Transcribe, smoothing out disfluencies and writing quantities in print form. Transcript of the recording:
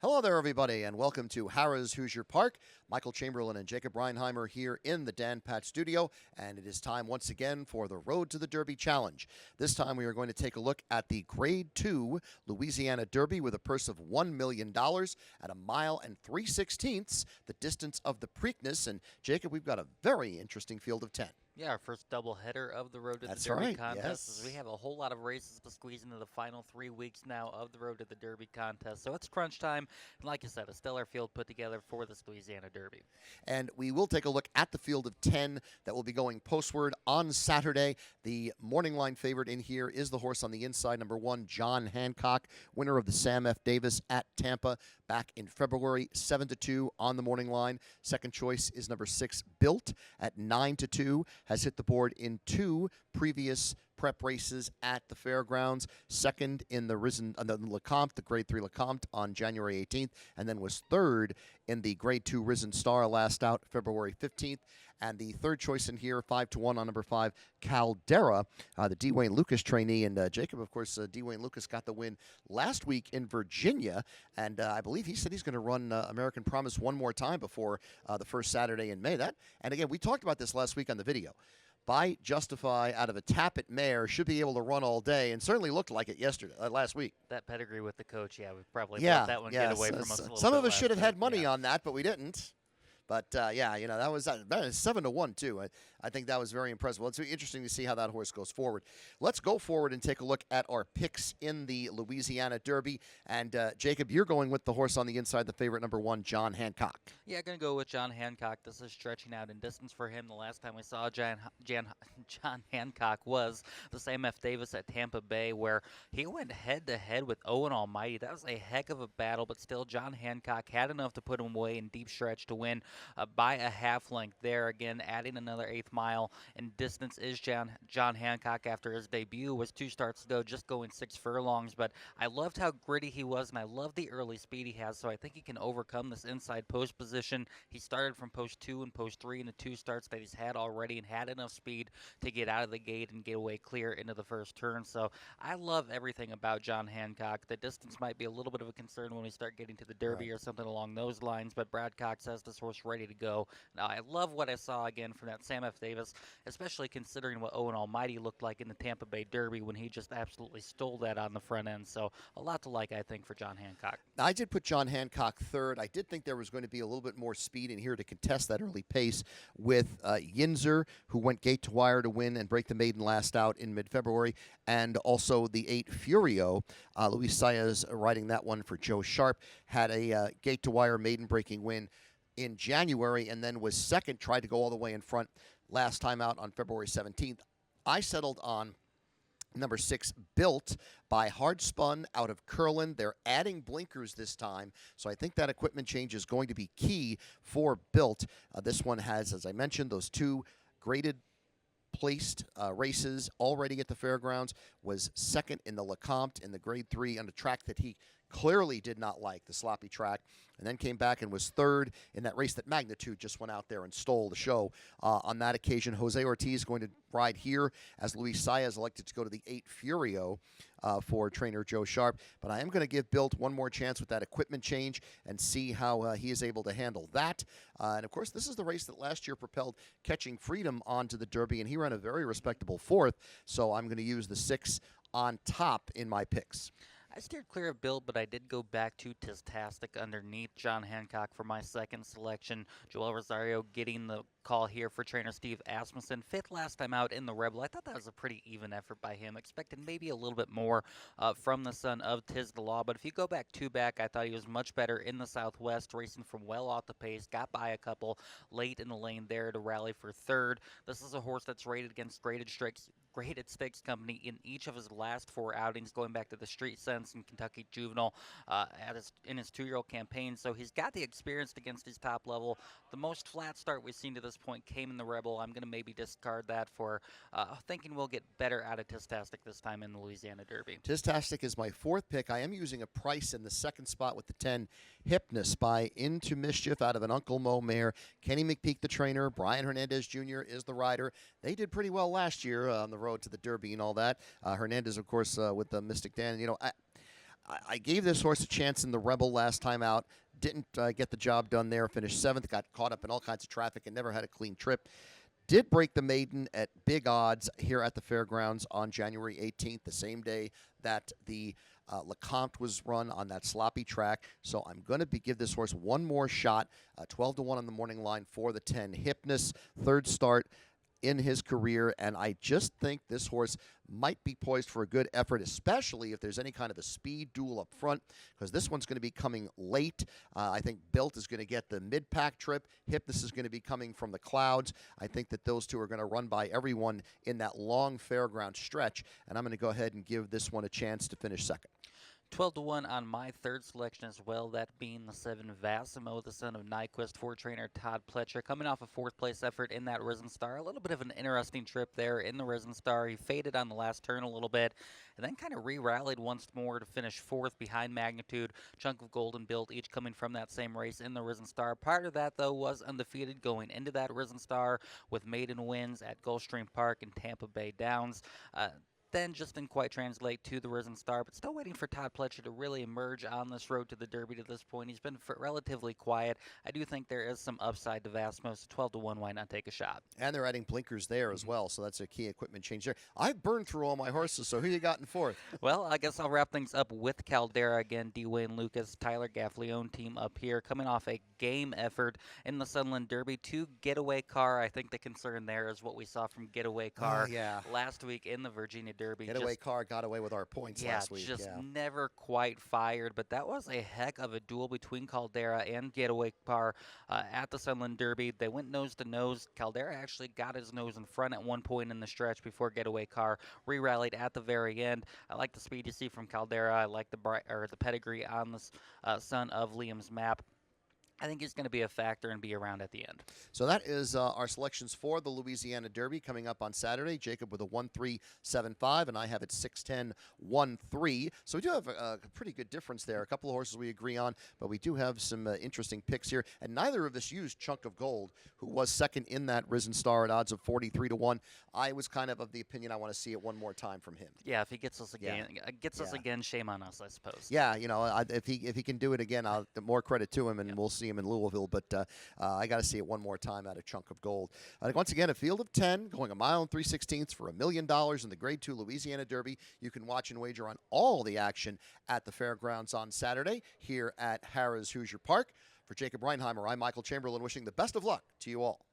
Hello there, everybody, and welcome to Harrah's Hoosier Park. Michael Chamberlain and Jacob Reinheimer here in the Dan Patch studio, and it is time once again for the Road to the Derby Challenge. This time we are going to take a look at the Grade 2 Louisiana Derby with a purse of $1 million at 1 mile and 3/16, the distance of the Preakness. And Jacob, we've got a very interesting field of 10. Yeah, our first doubleheader of the Road to That's the Derby right, contest. yes. We have a whole lot of races to squeeze into the final 3 weeks now of the Road to the Derby contest. So it's crunch time. And like I said, a stellar field put together for this Louisiana Derby. And we will take a look at the field of 10 that will be going postward on Saturday. The morning line favorite in here is the horse on the inside, number 1, John Hancock, winner of the Sam F. Davis at Tampa back in February, 7-2 on the morning line. Second choice is number 6, Built at 9-2, has hit the board in 2 previous prep races at the fairgrounds. Second in the Lecomte, the Grade 3 Lecomte on January 18th, and then was third in the Grade 2 Risen Star last out February 15th. And the third choice in here, 5-1 on number 5, Caldera, the D. Wayne Lucas trainee. And Jacob, of course, D. Wayne Lucas got the win last week in Virginia. And I believe he said he's going to run American Promise one more time before the first Saturday in May. And again, we talked about this last week on the video. By Justify out of a Tappet mare should be able to run all day, and certainly looked like it last week. That pedigree with the coach, we probably let that one get away from us a little Some bit of us should have last had money week. on that, but we didn't. But, that was 7-1, too. I think that was very impressive. Well, it's interesting to see how that horse goes forward. Let's go forward and take a look at our picks in the Louisiana Derby. And, Jacob, you're going with the horse on the inside, the favorite, number 1, John Hancock. Yeah, going to go with John Hancock. This is stretching out in distance for him. The last time we saw John Hancock was the Sam F. Davis at Tampa Bay, where he went head-to-head with Owen Almighty. That was a heck of a battle, but still John Hancock had enough to put him away in deep stretch to win by a half length there. Again, adding another 1/8 mile in distance is John Hancock after his debut. Was 2 starts ago, just going 6 furlongs, but I loved how gritty he was, and I love the early speed he has, so I think he can overcome this inside post position. He started from post 2 and post 3 in the 2 starts that he's had already and had enough speed to get out of the gate and get away clear into the first turn. So I love everything about John Hancock. The distance might be a little bit of a concern when we start getting to the Derby or something along those lines, but Brad Cox has this horse ready to go. Now, I love what I saw again from that Sam F. Davis, especially considering what Owen Almighty looked like in the Tampa Bay Derby when he just absolutely stole that on the front end. So a lot to like, I think, for John Hancock. I did put John Hancock third. I did think there was going to be a little bit more speed in here to contest that early pace with Yinzer, who went gate to wire to win and break the maiden last out in mid-February, and also the 8 Furio. Luis Saez riding that one for Joe Sharp, had a gate to wire maiden breaking win in January, and then was second, tried to go all the way in front last time out on February 17th. I settled on number 6, Built, by Hard Spun out of Curlin. They're adding blinkers this time, so I think that equipment change is going to be key for Built. This one has, as I mentioned, those 2 graded placed races already at the fairgrounds, was second in the Lecomte in the Grade 3 on a track that he clearly did not like, the sloppy track, and then came back and was third in that race that Magnitude just went out there and stole the show. On that occasion, Jose Ortiz going to ride here as Luis Saez elected to go to the 8 Furio for trainer Joe Sharp. But I am going to give Built one more chance with that equipment change and see how he is able to handle that. And, of course, this is the race that last year propelled Catching Freedom onto the Derby, and he ran a very respectable 4th. So I'm going to use the 6 on top in my picks. I steered clear of Built, but I did go back to Tistastic underneath John Hancock for my second selection. Joel Rosario getting the call here for trainer Steve Asmussen. 5th last time out in the Rebel. I thought that was a pretty even effort by him. Expected maybe a little bit more from the son of Tiz the Law. But if you go back 2 back, I thought he was much better in the Southwest, racing from well off the pace. Got by a couple late in the lane there to rally for 3rd. This is a horse that's rated against graded stakes company in each of his last 4 outings, going back to the Street Sense and Kentucky Juvenile in his 2-year-old campaign. So he's got the experience against his top level. The most flat start we've seen to this point came in the Rebel. I'm going to maybe discard that for thinking we'll get better out of Tistastic this time in the Louisiana Derby. Tistastic is my 4th pick. I am using a price in the 2nd spot with the 10 Hypnus by Into Mischief out of an Uncle Mo mare. Kenny McPeak, the trainer. Brian Hernandez Jr. is the rider. They did pretty well last year on the road to the Derby and all that. Hernandez, of course, with the Mystic Dan. I gave this horse a chance in the Rebel last time out. Didn't get the job done there. Finished 7th. Got caught up in all kinds of traffic and never had a clean trip. Did break the maiden at big odds here at the fairgrounds on January 18th, the same day that the LeCompte was run on that sloppy track. So I'm going to give this horse one more shot. 12-1 on the morning line for the 10 Hypnus. Third start in his career, and I just think this horse might be poised for a good effort, especially if there's any kind of a speed duel up front, because this one's going to be coming late. I think Built is going to get the mid-pack trip. Hypnus is going to be coming from the clouds. I think that those two are going to run by everyone in that long fairground stretch, and I'm going to go ahead and give this one a chance to finish second. 12-1 on my third selection as well, that being the 7 Vassimo, the son of Nyquist, for trainer Todd Pletcher, coming off a 4th place effort in that Risen Star. A little bit of an interesting trip there in the Risen Star. He faded on the last turn a little bit, and then kind of re-rallied once more to finish 4th behind Magnitude, Chunk of Gold and Built, each coming from that same race in the Risen Star. Part of that, though, was undefeated going into that Risen Star with maiden wins at Gulfstream Park and Tampa Bay Downs. Then just didn't quite translate to the Risen Star, but still waiting for Todd Pletcher to really emerge on this road to the Derby to this point. He's been relatively quiet. I do think there is some upside to Vassimo, so 12-1, why not take a shot? And they're adding blinkers there as well, so that's a key equipment change there. I've burned through all my horses, so who you got in 4th? Well, I guess I'll wrap things up with Caldera again. D. Wayne Lucas, Tyler Gaffleone team up here, coming off a game effort in the Sunland Derby. 2 Getaway Car. I think the concern there is what we saw from Getaway Car last week in the Virginia Derby. Getaway Car got away with our points last week. Just never quite fired, but that was a heck of a duel between Caldera and Getaway Car at the Sunland Derby. They went nose to nose. Caldera actually got his nose in front at one point in the stretch before Getaway Car re-rallied at the very end. I like the speed you see from Caldera. I like the pedigree on this son of Liam's Map. I think he's going to be a factor and be around at the end. So that is our selections for the Louisiana Derby coming up on Saturday. Jacob with a 1-3-7-5, and I have it 6-10-1-3. So we do have a pretty good difference there. A couple of horses we agree on, but we do have some interesting picks here. And neither of us used Chunk of Gold, who was second in that Risen Star at odds of 43-1. I was kind of the opinion I want to see it one more time from him. Yeah, if he gets us again, shame on us, I suppose. Yeah, if he can do it again, the more credit to him, and we'll see him in Louisville, but I got to see it one more time out of Chunk of Gold. Once again, a field of 10 going 1 mile and 3/16 for $1 million in the Grade 2 Louisiana Derby. You can watch and wager on all the action at the fairgrounds on Saturday here at Harrah's Hoosier Park. For Jacob Reinheimer, I'm Michael Chamberlain, wishing the best of luck to you all.